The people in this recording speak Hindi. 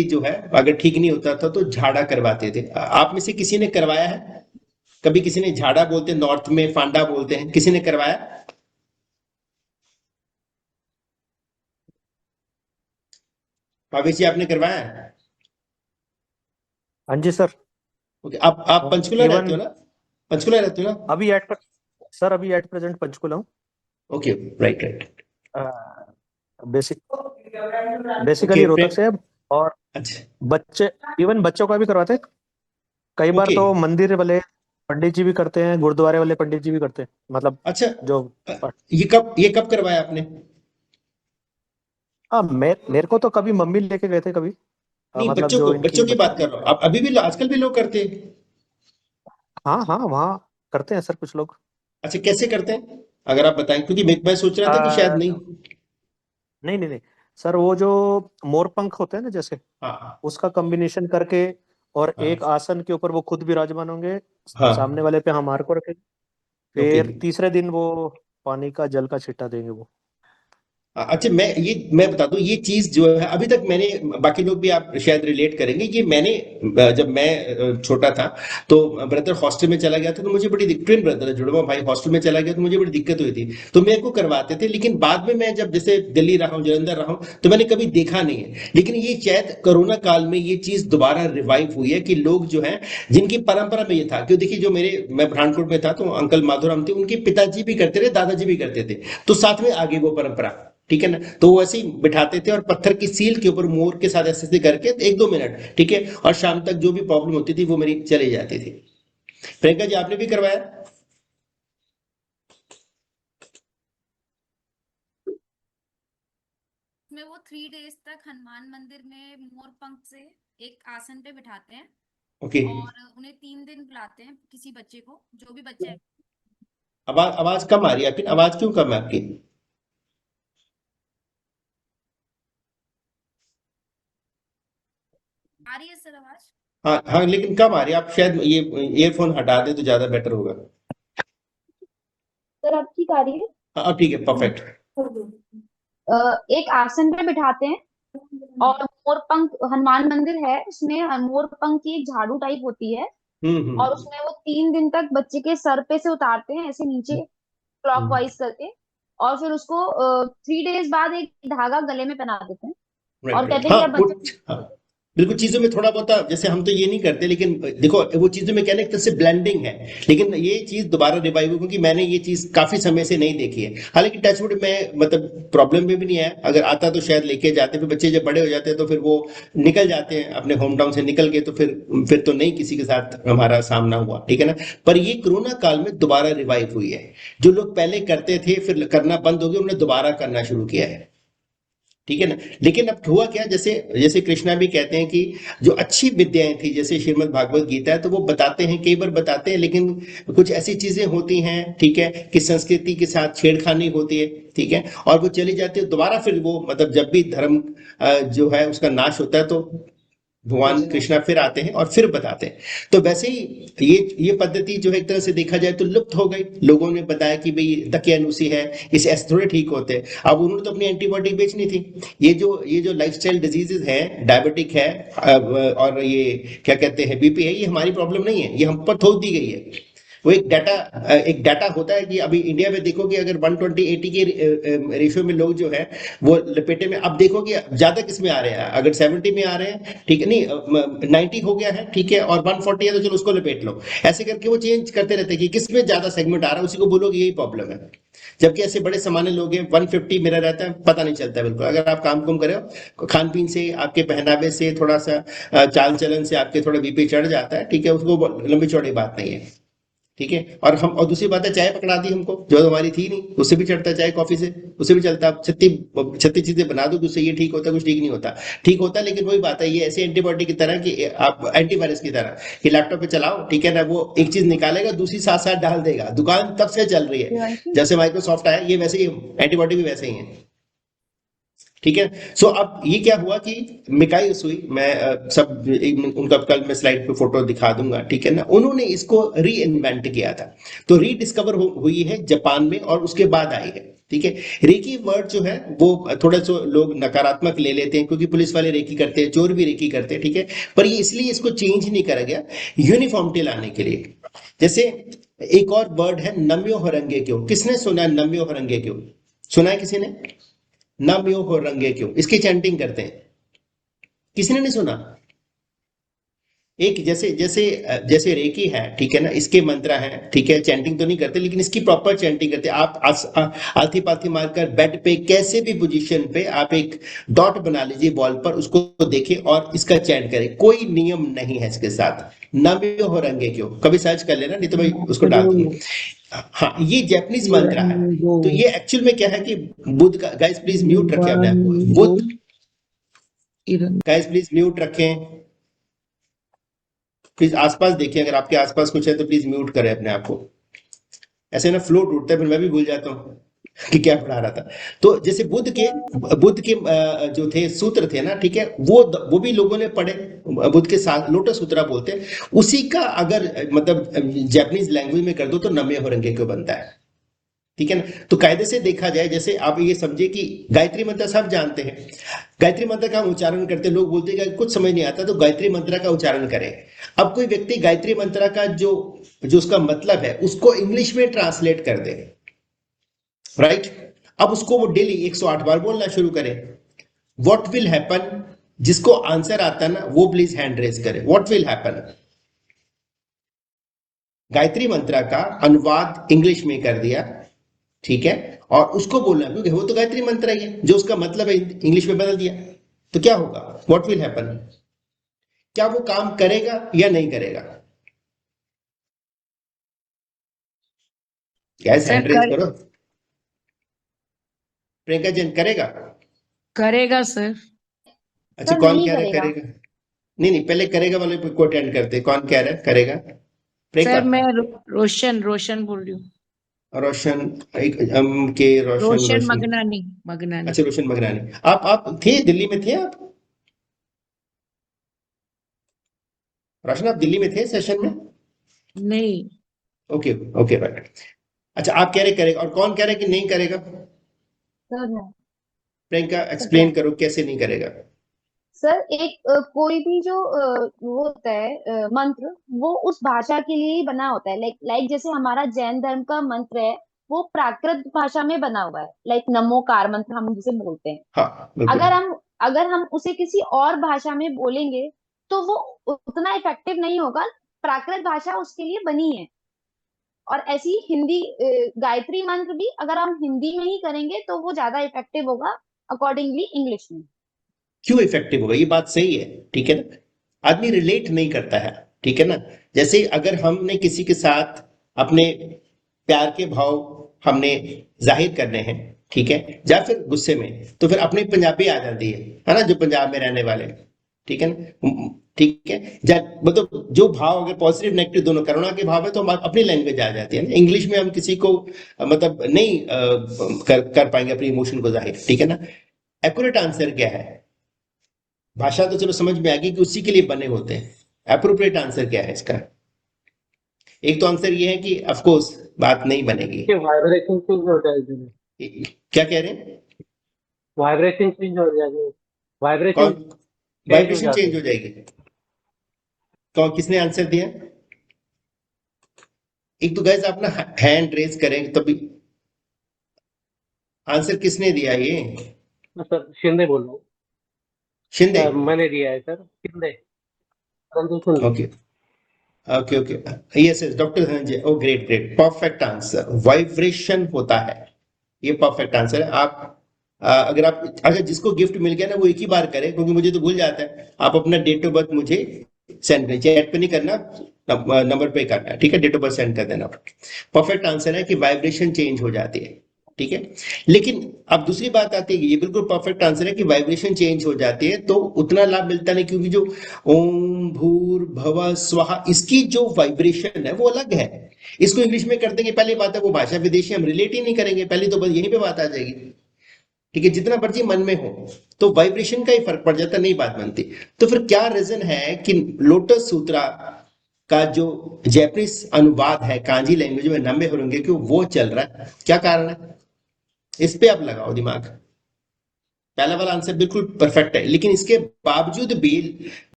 जो है अगर ठीक नहीं होता था तो झाड़ा करवाते थे। आप में से किसी ने करवाया है? कभी किसी ने झाड़ा बोलते हैं, नॉर्थ में फांडा बोलते हैं, किसी ने करवाया? भावेश जी, आपने करवाया है? हाँ जी सर। ओके, आप पंचकुला रहते इवन हो ना? पंचकुला रहते हो ना? अभी सर अभी एट प्रेजेंट पंचकुला हूँ। Okay, right right. Basic okay, basically Rohtak से है। और अच्छा। बच्चे इवन बच्चों का भी करवाते हैं। कई बार ओके, तो मंदिर वाले पंडित जी भी करते हैं, गुरुद्वारे वाले पंडित जी भी करते हैं, मतलब अच्छा। जो। ये कब करवाया आपने? हाँ, मेरे को तो कभी मम्मी लेके गए थे कभी। नहीं, मतलब बच्चों जो को, इनकी बच्चों की बच्चों बात कर की। रहा हूँ। अब अभी भी आजकल भी लोग करते हैं। हाँ हाँ, वहाँ करते हैं सर कुछ लोग। अच्छा, कैसे करते हैं अगर आप बताएं, क्योंकि मैं सोच रहा था कि शायद आ, नहीं। नहीं नहीं नहीं सर, वो जो मोर पंख होते हैं ना जैसे, हाँ उसका कॉम्बिनेशन करके, और हाँ एक आसन के ऊपर वो खुद विराजमान होंगे, सामने हाँ। वाले पे हमारे को रखेंगे। ओके। फिर तीसरे दिन वो पानी का जल का छिट्टा देंगे वो। अच्छा, मैं बता दूं, ये चीज जो है अभी तक मैंने, बाकी लोग भी आप शायद रिलेट करेंगे, ये मैंने जब मैं छोटा था तो ब्रदर हॉस्टल में चला गया था, तो मुझे बड़ी ट्विन ब्रदर है, जुड़वा भाई हॉस्टल में चला गया तो मुझे बड़ी दिक्कत हुई थी। तो मेरे को करवाते थे, लेकिन बाद में मैं जब जैसे दिल्ली रहा हूँ, जलंधर रहा हूँ, तो मैंने कभी देखा नहीं है। लेकिन ये शायद कोरोना काल में ये चीज दोबारा रिवाइव हुई है कि लोग जो है, जिनकी परंपरा में ये था, क्यों देखिए, जो मैं बुरहानपुर में था तो अंकल माधुराम थे, उनके पिताजी भी करते थे, दादाजी भी करते थे, तो साथ में आगे वो परंपरा, ठीक है ना। तो वो ऐसे ही बिठाते थे और पत्थर की सील के ऊपर मोर के साथ ऐसे ऐसे करके 1-2 मिनट, ठीक है, और शाम तक जो भी प्रॉब्लम होती थी वो मेरी चली जाती थी। प्रियंका जी, आपने भी करवाया? में वो 3 डेज तक हनुमान मंदिर में मोर पंख से एक आसन पे बिठाते हैं ओके। और उन्हें 3 दिन बुलाते हैं, किसी बच्चे को, जो भी बच्चा है। आवाज आवाज कम आ रही है आपकी, आवाज क्यों कम है आपकी? आ रही है सर आवाज? हाँ हाँ, लेकिन कम आ रही है। आप शायद ये ईयरफोन हटा दें तो ज्यादा बेटर होगा। सर अब ठीक आ रही है। हाँ, अब ठीक है, परफेक्ट। एक आसन पे बिठाते हैं, और मोर पंख, हनुमान मंदिर है उसमें मोर पंख की एक झाड़ू टाइप होती है, और हम्म। उसमें वो 3 दिन तक बच्चे के सर पे से उतारते हैं ऐसे नीचे, हम्म। क्लॉकवाइज करके। और फिर उसको 3 डेज बाद एक धागा गले में पहना देते हैं, और राइट राइट, कहते हैं हाँ कि अब बच्चे। हाँ। बिल्कुल, चीजों में थोड़ा बहुत जैसे हम तो ये नहीं करते, लेकिन देखो वो चीजों में क्या ना, एक तरह से ब्लेंडिंग है। लेकिन ये चीज दोबारा रिवाइव हुई, क्योंकि मैंने ये चीज काफी समय से नहीं देखी है। हालांकि टचवुड में मतलब प्रॉब्लम में भी नहीं आया, अगर आता तो शायद लेके जाते, फिर बच्चे जब बड़े हो जाते हैं तो फिर वो निकल जाते हैं अपने होम टाउन से निकल के, तो फिर तो नहीं किसी के साथ हमारा सामना हुआ, ठीक है ना। पर ये कोरोना काल में दोबारा रिवाइव हुई है। जो लोग पहले करते थे फिर करना बंद हो गया, उन्होंने दोबारा करना शुरू किया है, ठीक है ना। लेकिन अब हुआ क्या, जैसे जैसे कृष्णा भी कहते हैं कि जो अच्छी विद्याएं थी, जैसे श्रीमद् भागवत गीता है, तो वो बताते हैं, कई बार बताते हैं, लेकिन कुछ ऐसी चीजें होती हैं, ठीक है, कि संस्कृति के साथ छेड़खानी होती है, ठीक है, और वो चली जाती है दोबारा, फिर वो मतलब जब भी धर्म जो है उसका नाश होता है, तो भगवान कृष्णा फिर आते हैं और फिर बताते हैं। तो वैसे ही ये पद्धति जो है एक तरह से देखा जाए तो लुप्त हो गई। लोगों ने बताया कि भाई दकियानुसी है, इसे ऐसे थोड़े ठीक होते हैं। अब उन्होंने तो अपनी एंटीबॉडी बेचनी थी। ये जो लाइफस्टाइल डिजीजेज हैं, डायबिटिक है, और ये क्या कहते हैं, बीपी है, ये हमारी प्रॉब्लम नहीं है, ये हम पर थोप दी गई है। वो एक डाटा होता है कि अभी इंडिया में देखो कि अगर 120-80 के रेशियो में लोग जो है वो लपेटे में, अब देखो कि ज्यादा किस में आ रहे हैं, अगर 70 में आ रहे हैं, ठीक है, नहीं 90 हो गया है, ठीक है, और 140 है तो चलो उसको लपेट लो। ऐसे करके वो चेंज करते रहते हैं कि किस में ज्यादा सेगमेंट आ रहा है, उसी को बोलोगे यही प्रॉब्लम है। जबकि ऐसे बड़े सामान्य लोग हैं, 150 मेरा रहता है, पता नहीं चलता है बिल्कुल। अगर आप काम कुम करे हो, खान पीन से, आपके पहनावे से, थोड़ा सा चाल चलन से आपके थोड़ा बीपी चढ़ जाता है, ठीक है, उसको लंबी चौड़ी बात नहीं है, ठीक है। और दूसरी बात है, चाय पकड़ा दी हमको जो हमारी थी नहीं, उससे भी चढ़ता है, चाय कॉफी से उससे भी चलता है। छत्ती छत्तीस चीजें बना दो कि उससे ये ठीक होता है, कुछ ठीक नहीं होता। ठीक होता है, लेकिन वही बात है, ये ऐसे एंटीबायोटिक की तरह कि आप एंटीवायरस की तरह कि लैपटॉप पे चलाओ, ठीक है ना, वो एक चीज निकालेगा, दूसरी साथ साथ डाल देगा। दुकान तब से चल रही है, देवांशी। जैसे माइक्रोसॉफ्ट आया, ये वैसे ही एंटीबायोटिक भी वैसे ही है, ठीक है। सो अब ये क्या हुआ कि मिकाई उसुई, मैं उनका कल मैं स्लाइड पे फोटो दिखा दूंगा, ठीक है ना, उन्होंने इसको री इन्वेंट किया था। तो रीडिस्कवर हुई है जापान में और उसके बाद आई है। ठीक है। रेकी वर्ड जो है वो थोड़ा सा लोग नकारात्मक ले लेते हैं, क्योंकि पुलिस वाले रेकी करते हैं, चोर भी रेकी करते हैं, ठीक है। पर ये इसलिए इसको चेंज नहीं करा गया, यूनिफॉर्मिटी लाने के लिए। जैसे एक और वर्ड है नम्यो हरंगे क्यों। किसने सुना है नम्यो हरंगे क्यों? सुना है किसी ने? नम्यो हरंगे क्यों, इसकी चैंटिंग करते हैं। किसी ने नहीं सुना? एक जैसे जैसे जैसे रेकी है, ठीक है ना, इसके मंत्र है, ठीक है, चैंटिंग तो नहीं करते, लेकिन इसकी प्रॉपर चैंटिंग करते हैं। आप आलथी पालथी मारकर बेड पे कैसे भी पोजीशन पे आप एक डॉट बना लीजिए वॉल पर, उसको देखें और इसका चैंट करें। कोई नियम नहीं है इसके साथ। नम्यो हो रंगे क्यों, कभी सर्च कर लेना, नहीं तो मैं उसको डाल दूंगा। हाँ, ये जैपनीज मंत्र है। तो ये एक्चुअल में क्या है कि बुद्ध का, गाइस प्लीज म्यूट रखें अपने आप को, बुद्ध, गाइस प्लीज म्यूट रखें, प्लीज आसपास देखिए, अगर आपके आसपास कुछ है तो प्लीज म्यूट करें अपने आप को। ऐसे ना फ्लो टूटता है, फिर मैं भी भूल जाता हूँ कि क्या पढ़ा रहा था। तो जैसे बुद्ध के जो थे सूत्र थे ना, ठीक है, वो भी लोगों ने पढ़े। बुद्ध के साथ लोटस सूत्रा बोलते हैं, उसी का अगर मतलब जापानीज लैंग्वेज में कर दो तो नम्य होरंगे क्यों बनता है, ठीक है ना। तो कायदे से देखा जाए, जैसे आप ये समझे कि गायत्री मंत्र सब जानते हैं, गायत्री मंत्र का हम उच्चारण करते हैं, लोग बोलते हैं कि कुछ समझ नहीं आता तो गायत्री मंत्र का उच्चारण करें। अब कोई व्यक्ति गायत्री मंत्र का जो जो उसका मतलब है उसको इंग्लिश में ट्रांसलेट कर दे, राइट। अब उसको वो डेली 108 बार बोलना शुरू करे। व्हाट विल हैपन, जिसको आंसर आता है ना वो प्लीज हैंड रेज करे। व्हाट विल हैपन, गायत्री मंत्र का अनुवाद इंग्लिश में कर दिया, ठीक है, और उसको बोलना, क्योंकि वो तो गायत्री मंत्र ही है, जो उसका मतलब है इंग्लिश में बदल दिया, तो क्या होगा? व्हाट विल हैपन, क्या वो काम करेगा या नहीं करेगा? गैस सर हैंड रेज करो। प्रियंका जैन करेगा? करेगा सर। अच्छा, सर कौन नहीं कह रहा है करेगा। करेगा? नहीं नहीं, पहले करेगा वाले को अटेंड करते हैं। कौन कह रहा है करेगा? प्रियंका? सर मैं रोशन रोशन बोल रही हूँ। रोशन, एक के रोशन रोशन रोशन मगनानी मगनानी। अच्छा, रोशन मगरानी। आप थे दिल्ली में, थे आप? रोशन आप दिल्ली में थे सेशन में? नहीं ओके ओके, राइट। अच्छा, आप कह रहे करेगा, और कौन कह रहे कि नहीं करेगा? सर नहीं। प्रियंका सर एक्सप्लेन करो कैसे नहीं करेगा। सर एक कोई भी जो वो होता है मंत्र, वो उस भाषा के लिए ही बना होता है। लाइक जैसे हमारा जैन धर्म का मंत्र है, वो प्राकृत भाषा में बना हुआ है, लाइक नमोकार मंत्र हम जिसे बोलते हैं। हाँ बिल्कुल। अगर हम उसे किसी और भाषा में बोलेंगे तो वो उतना इफेक्टिव नहीं होगा। प्राकृत भाषा उसके लिए बनी है। और ऐसी ही हिंदी गायत्री मंत्र भी अगर हम हिंदी में ही करेंगे तो वो ज्यादा इफेक्टिव होगा अकॉर्डिंगली इंग्लिश में। क्यों इफेक्टिव होगा? ये बात सही है, ठीक है ना। आदमी रिलेट नहीं करता है, ठीक है ना। जैसे अगर हमने किसी के साथ अपने प्यार के भाव हमने जाहिर करने हैं, ठीक है, या फिर गुस्से में, तो फिर अपनी पंजाबी आ जाती है ना, जो पंजाब में रहने वाले, ठीक है ना, ठीक है। मतलब जो भाव अगर पॉजिटिव नेगेटिव दोनों करुणा के भाव है तो हम अपनी लैंग्वेज आ जाती है ना। इंग्लिश में हम किसी को मतलब नहीं कर पाएंगे अपनी इमोशन को जाहिर, ठीक है ना। एक्यूरेट आंसर क्या है? भाषा तो चलो समझ में आ गई कि उसी के लिए बने होते हैं। अप्रोप्रिएट आंसर क्या है इसका? एक तो आंसर ये है कि ऑफ कोर्स बात नहीं बनेगी। वाइब्रेशन चेंज हो जाएगी। क्या कह रहे हैं? वाइब्रेशन चेंज हो जाएगी। वाइब्रेशन कौन? चेंज हो वाइब्रेशन जाती चेंज हो जाएगी? कौन, किसने आंसर दिया? एक तो गैस आप ना हैंड रेज करें तभी। आंसर किसने दिया ये? है। सर शिंदे बोल रहा हूँ। शिंदे? मैंने दिया है sir, Shinde, Sanjay Shinde. Okay okay okay, yes yes, doctor Dhananjay. Oh great great, perfect answer. Vibration होता है, ये परफेक्ट आंसर है। आप अगर आप, अगर जिसको गिफ्ट मिल गया ना वो एक ही बार करे, क्योंकि मुझे तो भूल जाता है। आप अपना डेट ऑफ बर्थ मुझे सेंड करें, चैट पे नहीं करना, नंबर पे करना है, ठीक है। डेट ऑफ बर्थ सेंड कर देना। परफेक्ट आंसर है कि वाइब्रेशन चेंज हो जाती है, ठीक है। लेकिन अब दूसरी बात आती है, ये बिल्कुल परफेक्ट आंसर है कि वाइब्रेशन चेंज हो जाती है तो उतना लाभ मिलता नहीं, क्योंकि जो ओम भूर्भुवः स्वहा, इसकी जो वाइब्रेशन है वो अलग है। इसको इंग्लिश में कर देंगे, पहली बात है वो भाषा विदेशी, हम रिलेट ही नहीं करेंगे, पहली तो बस यहीं पे बात आ जाएगी, ठीक है। जितना मर्जी मन में हो तो वाइब्रेशन का ही फर्क पड़ जाता, नहीं बात बनती। तो फिर क्या रीजन है कि लोटस सूत्रा का जो जैपनीज अनुवाद है कांजी लैंग्वेज में नम्बे होंगे कि वो चल रहा है? क्या कारण है? इस पे आप लगाओ दिमाग। पहला वाला आंसर बिल्कुल परफेक्ट है, लेकिन इसके बावजूद भी